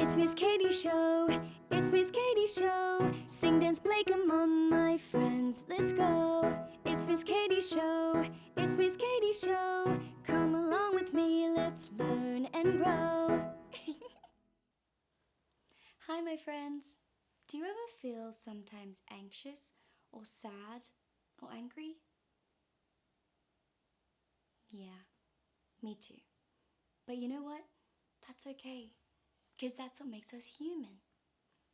It's Miss Katie's show. It's Miss Katie's show. Sing, dance, play, come on, my friends, let's go. It's Miss Katie's show. It's Miss Katie's show. Come along with me, let's learn and grow. Hi, my friends. Do you ever feel sometimes anxious or sad or angry? Yeah, me too. But you know what? That's okay, because that's what makes us human.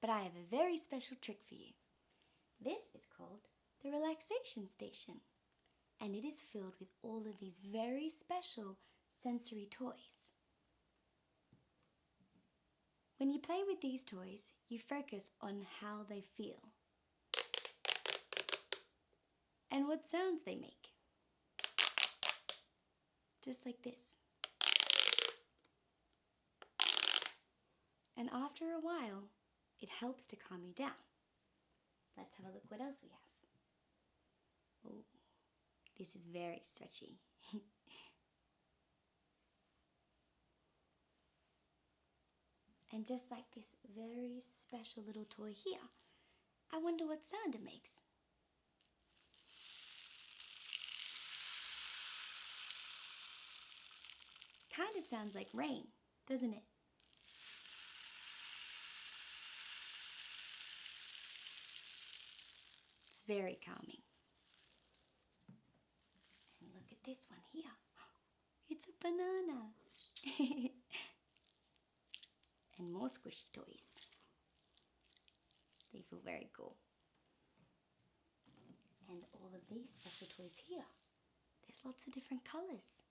But I have a very special trick for you. This is called the Relaxation Station, and it is filled with all of these very special sensory toys. When you play with these toys, you focus on how they feel and what sounds they make. Just like this. And after a while, it helps to calm you down. Let's have a look what else we have. Oh, this is very stretchy. And just like this very special little toy here, I wonder what sound it makes. Kind of sounds like rain, doesn't it? It's very calming. And look at this one here. It's a banana. And more squishy toys. They feel very cool. And all of these special toys here. There's lots of different colors.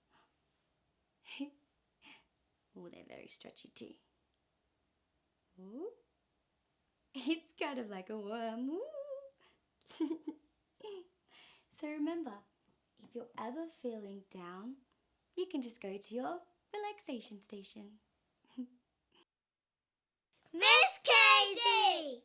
Oh, they're very stretchy too. Ooh. It's kind of like a worm. Ooh. So remember, if you're ever feeling down, you can just go to your relaxation station. Miss Katie!